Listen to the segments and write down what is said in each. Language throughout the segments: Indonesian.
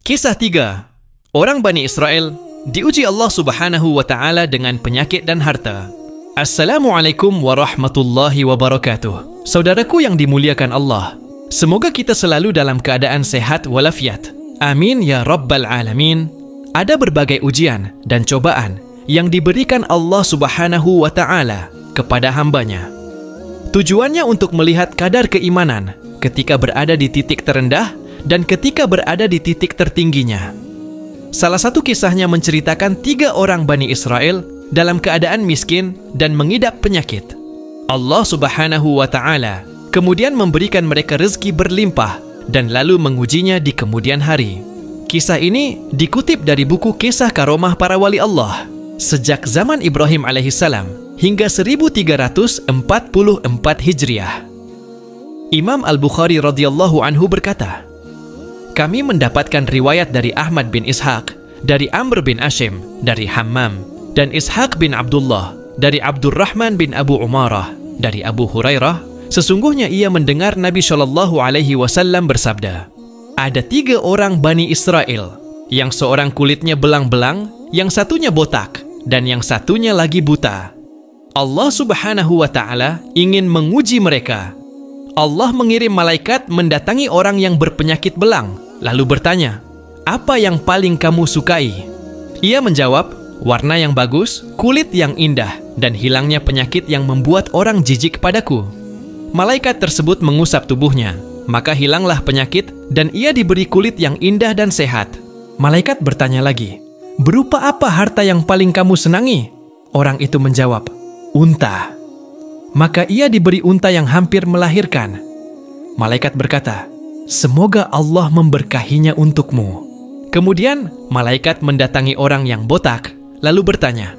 Kisah 3. Orang Bani Israel diuji Allah Subhanahu wa Ta'ala dengan penyakit dan harta. Assalamualaikum warahmatullahi wabarakatuh. Saudaraku yang dimuliakan Allah, semoga kita selalu dalam keadaan sehat walafiat. Amin ya Rabbal Alamin. Ada berbagai ujian dan cobaan yang diberikan Allah Subhanahu wa Ta'ala kepada hambanya. Tujuannya untuk melihat kadar keimanan ketika berada di titik terendah dan ketika berada di titik tertingginya. Salah satu kisahnya menceritakan 3 orang Bani Israel dalam keadaan miskin dan mengidap penyakit. Allah Subhanahu wa Ta'ala kemudian memberikan mereka rezeki berlimpah dan lalu mengujinya di kemudian hari. Kisah ini dikutip dari buku Kisah Karomah Para Wali Allah sejak zaman Ibrahim alaihissalam hingga 1344 Hijriah. Imam Al-Bukhari radhiyallahu anhu berkata, kami mendapatkan riwayat dari Ahmad bin Ishaq, dari Amr bin Ashim, dari Hammam, dan Ishaq bin Abdullah, dari Abdurrahman bin Abu Umarah, dari Abu Hurairah, sesungguhnya ia mendengar Nabi Shallallahu Alaihi Wasallam bersabda, ada 3 orang Bani Israel, yang seorang kulitnya belang-belang, yang satunya botak, dan yang satunya lagi buta. Allah Subhanahu wa Ta'ala ingin menguji mereka. Allah mengirim malaikat mendatangi orang yang berpenyakit belang, lalu bertanya, apa yang paling kamu sukai? Ia menjawab, warna yang bagus, kulit yang indah, dan hilangnya penyakit yang membuat orang jijik padaku. Malaikat tersebut mengusap tubuhnya, maka hilanglah penyakit dan ia diberi kulit yang indah dan sehat. Malaikat bertanya lagi, berupa apa harta yang paling kamu senangi? Orang itu menjawab, unta. Maka ia diberi unta yang hampir melahirkan. Malaikat berkata, semoga Allah memberkahinya untukmu. Kemudian malaikat mendatangi orang yang botak, lalu bertanya,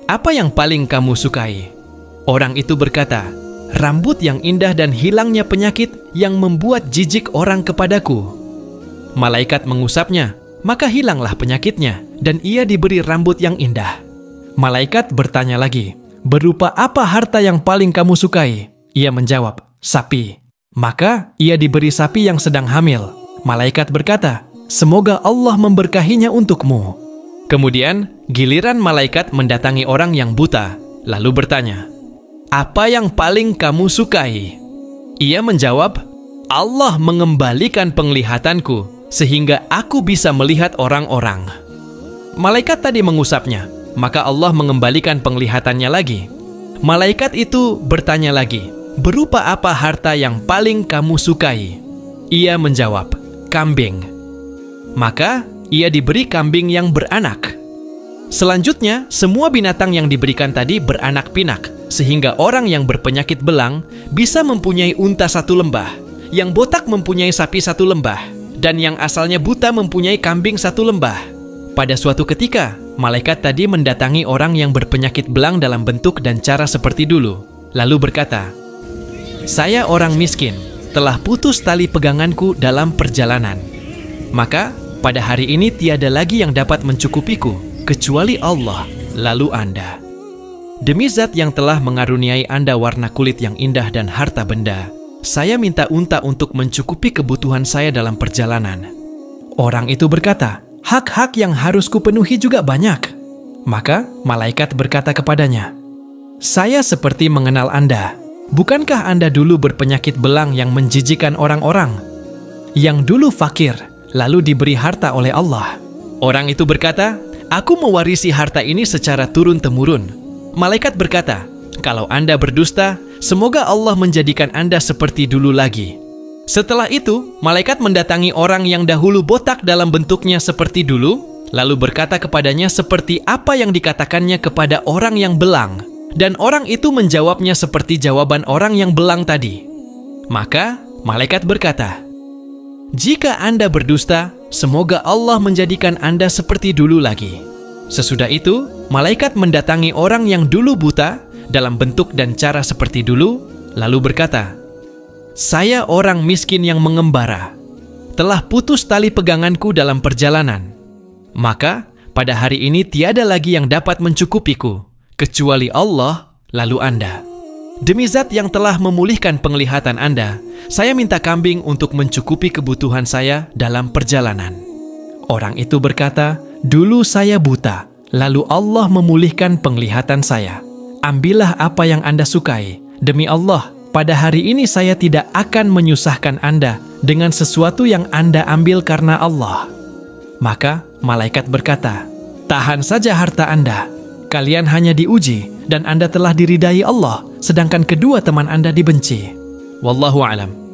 apa yang paling kamu sukai? Orang itu berkata, rambut yang indah dan hilangnya penyakit yang membuat jijik orang kepadaku. Malaikat mengusapnya, maka hilanglah penyakitnya, dan ia diberi rambut yang indah. Malaikat bertanya lagi, berupa apa harta yang paling kamu sukai? Ia menjawab, sapi. Maka ia diberi sapi yang sedang hamil. Malaikat berkata, semoga Allah memberkahinya untukmu. Kemudian giliran malaikat mendatangi orang yang buta, lalu bertanya, apa yang paling kamu sukai? Ia menjawab, Allah mengembalikan penglihatanku sehingga aku bisa melihat orang-orang. Malaikat tadi mengusapnya, maka Allah mengembalikan penglihatannya lagi. Malaikat itu bertanya lagi, berupa apa harta yang paling kamu sukai? Ia menjawab, kambing. Maka ia diberi kambing yang beranak. Selanjutnya, semua binatang yang diberikan tadi beranak pinak, sehingga orang yang berpenyakit belang bisa mempunyai unta 1 lembah, yang botak mempunyai sapi 1 lembah, dan yang asalnya buta mempunyai kambing 1 lembah. Pada suatu ketika, malaikat tadi mendatangi orang yang berpenyakit belang dalam bentuk dan cara seperti dulu, lalu berkata, saya orang miskin, telah putus tali peganganku dalam perjalanan. Maka, pada hari ini tiada lagi yang dapat mencukupiku, kecuali Allah, lalu Anda. Demi zat yang telah mengaruniai Anda warna kulit yang indah dan harta benda, saya minta unta untuk mencukupi kebutuhan saya dalam perjalanan. Orang itu berkata, hak-hak yang harus kupenuhi juga banyak. Maka malaikat berkata kepadanya, saya seperti mengenal Anda. Bukankah Anda dulu berpenyakit belang yang menjijikan orang-orang? Yang dulu fakir, lalu diberi harta oleh Allah. Orang itu berkata, aku mewarisi harta ini secara turun-temurun. Malaikat berkata, kalau Anda berdusta, semoga Allah menjadikan Anda seperti dulu lagi. Setelah itu, malaikat mendatangi orang yang dahulu botak dalam bentuknya seperti dulu, lalu berkata kepadanya seperti apa yang dikatakannya kepada orang yang belang, dan orang itu menjawabnya seperti jawaban orang yang belang tadi. Maka, malaikat berkata, jika Anda berdusta, semoga Allah menjadikan Anda seperti dulu lagi. Sesudah itu, malaikat mendatangi orang yang dulu buta dalam bentuk dan cara seperti dulu, lalu berkata, saya orang miskin yang mengembara, telah putus tali peganganku dalam perjalanan. Maka pada hari ini tiada lagi yang dapat mencukupiku, kecuali Allah, lalu Anda. Demi zat yang telah memulihkan penglihatan Anda, saya minta kambing untuk mencukupi kebutuhan saya dalam perjalanan. Orang itu berkata, "Dulu saya buta, lalu Allah memulihkan penglihatan saya. Ambillah apa yang Anda sukai. Demi Allah, pada hari ini saya tidak akan menyusahkan Anda dengan sesuatu yang Anda ambil karena Allah." Maka malaikat berkata, "Tahan saja harta Anda. Kalian hanya diuji dan Anda telah diridai Allah, sedangkan kedua teman Anda dibenci." Wallahu a'lam.